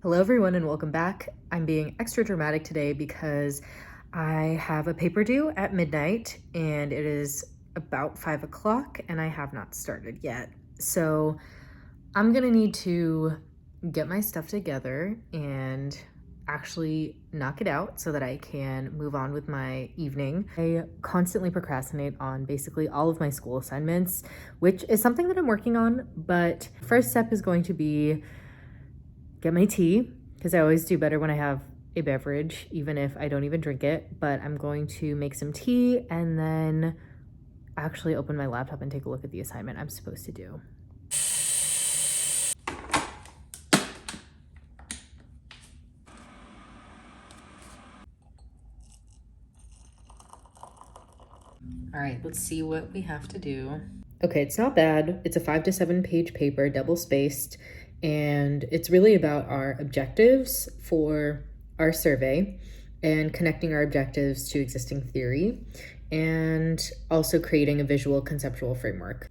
Hello everyone and welcome back. I'm being extra dramatic today because I have a paper due at midnight and it is about 5 o'clock and I have not started yet. So I'm gonna need to get my stuff together and actually knock it out so that I can move on with my evening. I constantly procrastinate on basically all of my school assignments, which is something that I'm working on, but first step is going to be get my tea, because I always do better when I have a beverage, even if I don't even drink it. But I'm going to make some tea and then actually open my laptop and take a look at the assignment I'm supposed to do. All right, let's see what we have to do. Okay, it's not bad. It's a 5 to 7 page paper, double spaced, and it's really about our objectives for our survey and connecting our objectives to existing theory and also creating a visual conceptual framework.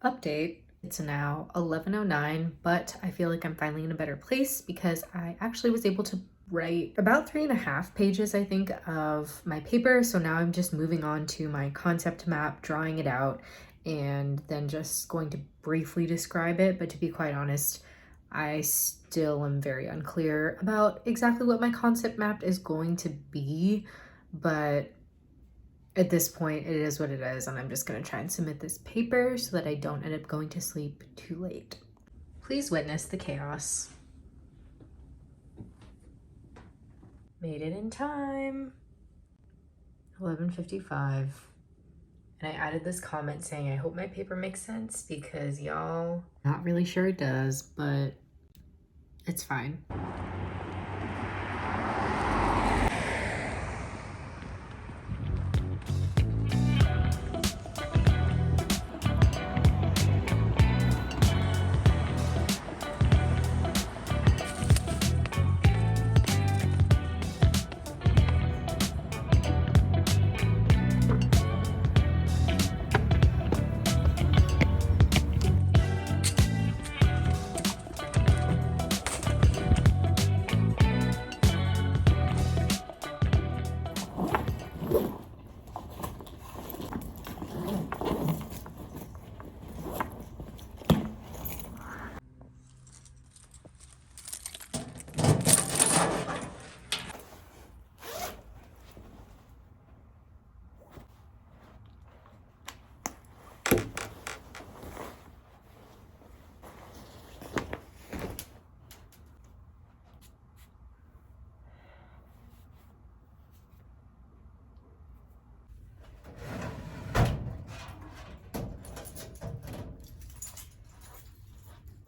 Update. It's now 11:09, but I feel like I'm finally in a better place because I actually was able to write about 3.5 pages, I think, of my paper. So now I'm just moving on to my concept map, drawing it out, and then just going to briefly describe it. But to be quite honest, I still am very unclear about exactly what my concept map is going to be, but at this point, it is what it is, and I'm just gonna try and submit this paper so that I don't end up going to sleep too late. Please witness the chaos. Made it in time. 11:55. And I added this comment saying, I hope my paper makes sense because y'all, not really sure it does, but it's fine.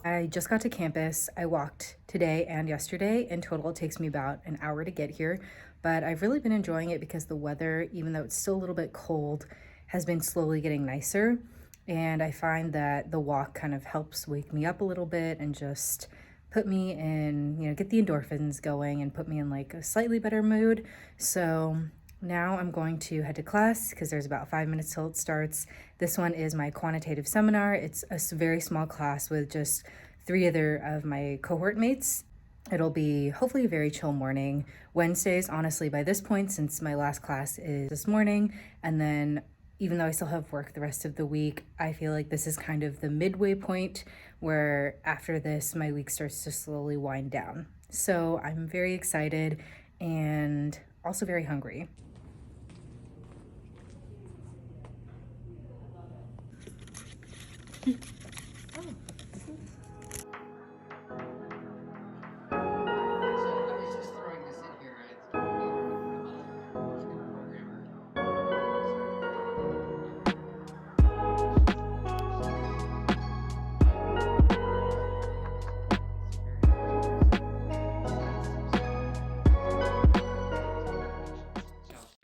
I just got to campus. I walked today and yesterday. In total, it takes me about an hour to get here, but I've really been enjoying it because the weather, even though it's still a little bit cold, has been slowly getting nicer. And I find that the walk kind of helps wake me up a little bit and just put me in, get the endorphins going and put me in like a slightly better mood. So now I'm going to head to class because there's about 5 minutes till it starts. This one is my quantitative seminar. It's a very small class with just 3 other of my cohort mates. It'll be hopefully a very chill morning. Wednesdays, honestly, by this point, since my last class is this morning, and then even though I still have work the rest of the week, I feel like this is kind of the midway point where after this, my week starts to slowly wind down. So I'm very excited and also very hungry.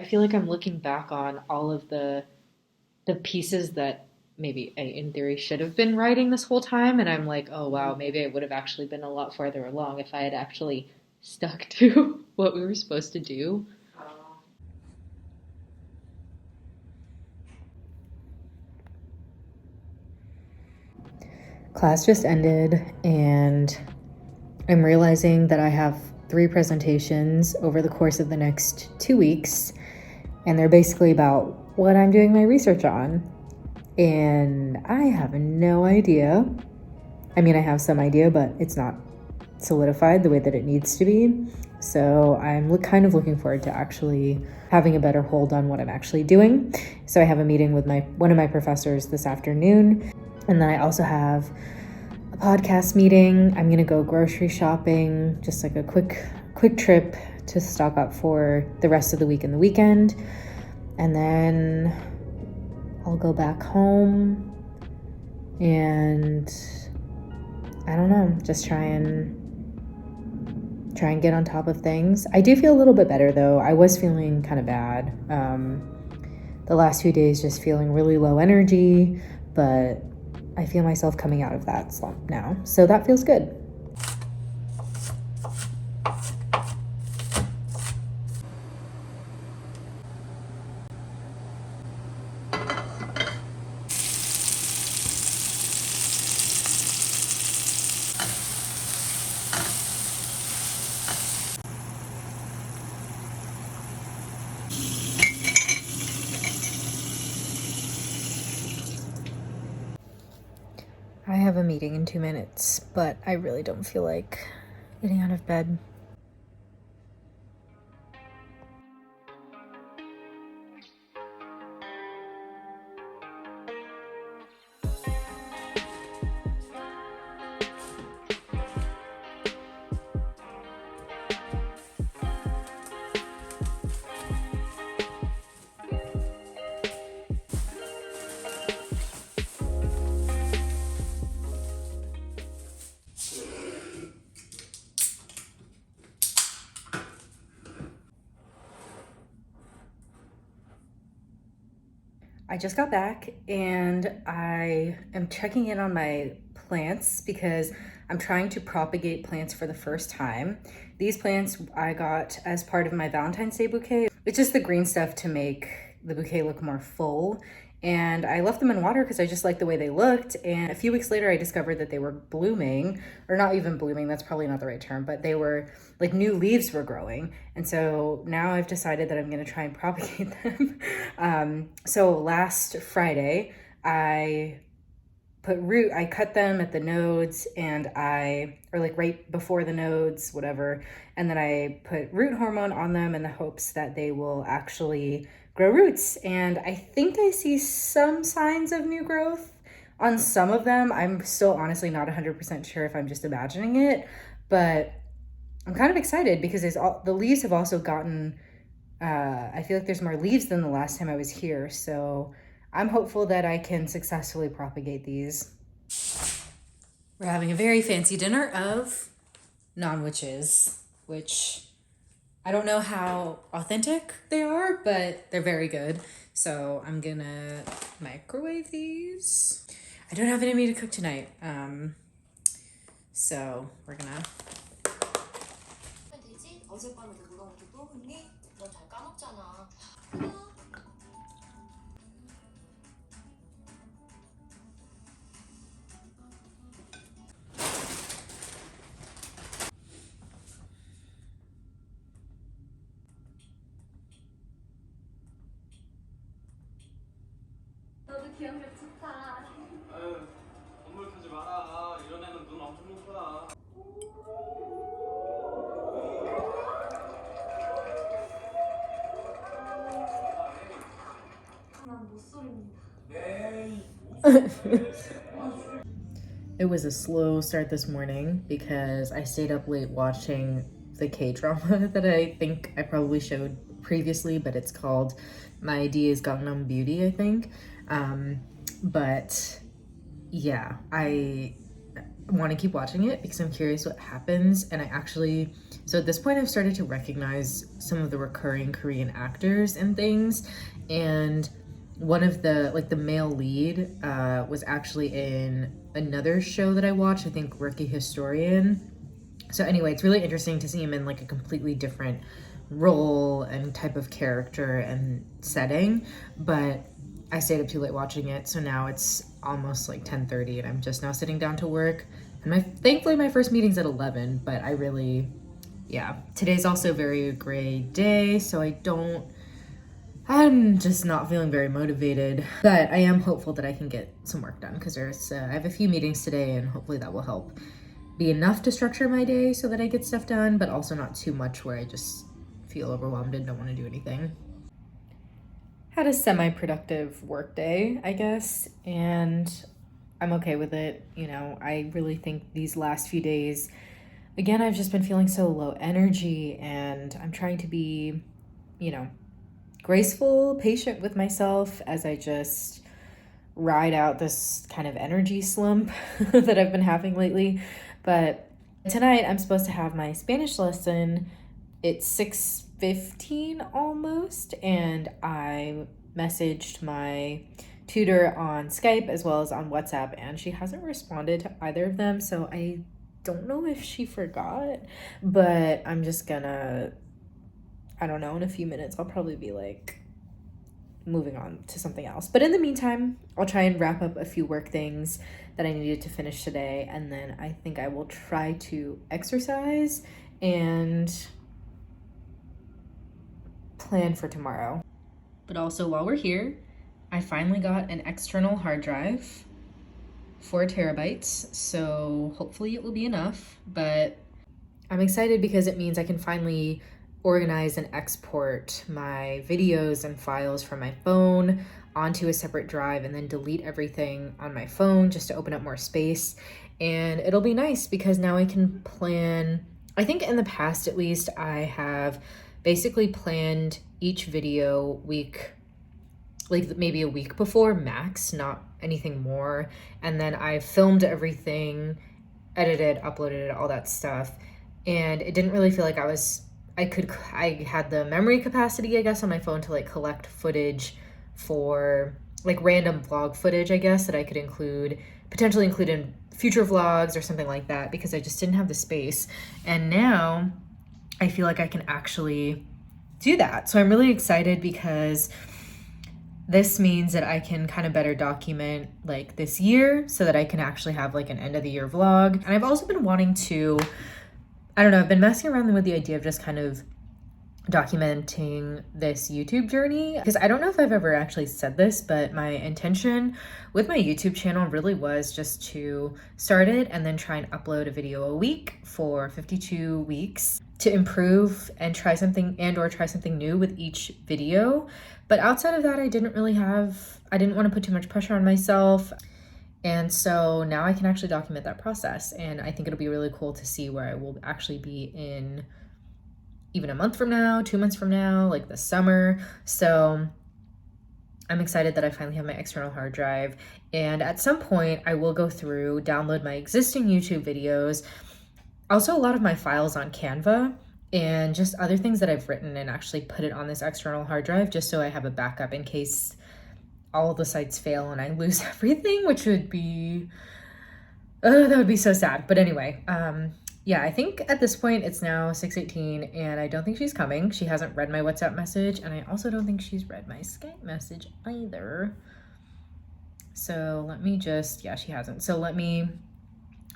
I feel like I'm looking back on all of the the pieces that maybe I, in theory, should have been writing this whole time. And I'm like, oh, wow, maybe I would have actually been a lot farther along if I had actually stuck to what we were supposed to do. Class just ended, and I'm realizing that I have 3 presentations over the course of the next 2 weeks, and they're basically about what I'm doing my research on. And I have no idea. I mean, I have some idea, but it's not solidified the way that it needs to be. So I'm kind of looking forward to actually having a better hold on what I'm actually doing. So I have a meeting with one of my professors this afternoon, and then I also have a podcast meeting. I'm gonna go grocery shopping, just like a quick trip to stock up for the rest of the week and the weekend, and then I'll go back home and I don't know, just try and get on top of things. I do feel a little bit better though. I was feeling kind of bad the last few days, just feeling really low energy, but I feel myself coming out of that slump now, so that feels good. I have a meeting in 2 minutes, but I really don't feel like getting out of bed. I just got back and I am checking in on my plants because I'm trying to propagate plants for the first time. These plants I got as part of my Valentine's Day bouquet. It's just the green stuff to make the bouquet look more full. And I left them in water because I just liked the way they looked. And a few weeks later, I discovered that they were blooming, or not even blooming, that's probably not the right term, but they were like new leaves were growing. And so now I've decided that I'm going to try and propagate them. So last Friday, I cut them at the nodes or like right before the nodes, whatever. And then I put root hormone on them in the hopes that they will actually grow roots. And I think I see some signs of new growth on some of them. I'm still honestly not 100% sure if I'm just imagining it, but I'm kind of excited because the leaves have also gotten, I feel like there's more leaves than the last time I was here. So I'm hopeful that I can successfully propagate these. We're having a very fancy dinner of non-witches, which I don't know how authentic they are, but they're very good. So I'm gonna microwave these. I don't have any meat to cook tonight, so we're gonna. 너도 기억력 좋다. 아유, 건물 타지 마라. 이런 애는 눈 엄청 높아. 난 못소리입니다. It was a slow start this morning because I stayed up late watching the K-drama that I think I probably showed previously, but it's called My ID is Gangnam Beauty, I think. But yeah, I want to keep watching it because I'm curious what happens. And so at this point I've started to recognize some of the recurring Korean actors and things. And one of the, like the male lead was actually in another show that I watched, I think Rookie Historian. So anyway, it's really interesting to see him in like a completely different role and type of character and setting. But I stayed up too late watching it, so now it's almost like 10:30 and I'm just now sitting down to work. And thankfully my first meeting's at 11, but yeah. Today's also a very gray day, so I'm just not feeling very motivated, but I am hopeful that I can get some work done because I have a few meetings today and hopefully that will help be enough to structure my day so that I get stuff done, but also not too much where I just feel overwhelmed and don't want to do anything. Had a semi-productive work day, I guess, and I'm okay with it. You know, I really think these last few days, again, I've just been feeling so low energy, and I'm trying to be, you know, graceful, patient with myself as I just ride out this kind of energy slump that I've been having lately. But tonight I'm supposed to have my Spanish lesson. It's 6:15 almost, and I messaged my tutor on Skype as well as on WhatsApp, and she hasn't responded to either of them, so I don't know if she forgot, but I'm just gonna, I don't know, in a few minutes I'll probably be like moving on to something else. But in the meantime, I'll try and wrap up a few work things that I needed to finish today, and then I think I will try to exercise and plan for tomorrow. But also, while we're here, I finally got an external hard drive, 4 terabytes, so hopefully it will be enough. But I'm excited because it means I can finally organize and export my videos and files from my phone onto a separate drive and then delete everything on my phone just to open up more space. And it'll be nice because now I can plan. I think in the past, at least, I have basically planned each video week, like maybe a week before max, not anything more. And then I filmed everything, edited, uploaded it, all that stuff. And it didn't really feel like I had the memory capacity, I guess, on my phone to like collect footage for like random vlog footage, I guess, that I could potentially include in future vlogs or something like that, because I just didn't have the space. And now I feel like I can actually do that. So I'm really excited because this means that I can kind of better document like this year so that I can actually have like an end of the year vlog. And I've also been wanting to, I don't know, I've been messing around with the idea of just kind of documenting this YouTube journey, because I don't know if I've ever actually said this, but my intention with my YouTube channel really was just to start it and then try and upload a video a week for 52 weeks to improve and try something new with each video. But outside of that, I didn't want to put too much pressure on myself. And so now I can actually document that process. And I think it'll be really cool to see where I will actually be in even a month from now, 2 months from now, like this summer. So I'm excited that I finally have my external hard drive. And at some point I will go through, download my existing YouTube videos, also a lot of my files on Canva, and just other things that I've written, and actually put it on this external hard drive just so I have a backup in case all the sites fail and I lose everything, which would be, that would be so sad. But anyway, yeah, I think at this point it's now 6:18 and I don't think she's coming. She hasn't read my WhatsApp message, and I also don't think she's read my Skype message either. So let me she hasn't. So let me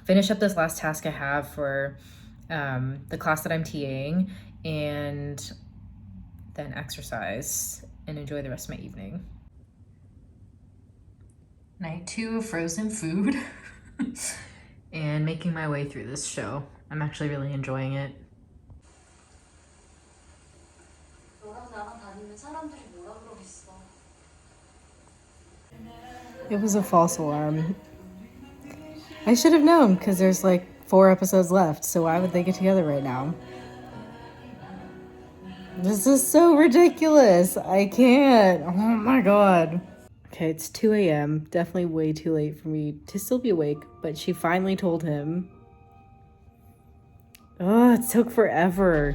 finish up this last task I have for the class that I'm TAing, and then exercise and enjoy the rest of my evening. Night 2 of frozen food and making my way through this show. I'm actually really enjoying it. It was a false alarm. I should have known, because there's like 4 episodes left, so why would they get together right now? This is so ridiculous. I can't. Oh my god. Okay, it's 2 a.m. Definitely way too late for me to still be awake, but she finally told him. Oh, it took forever.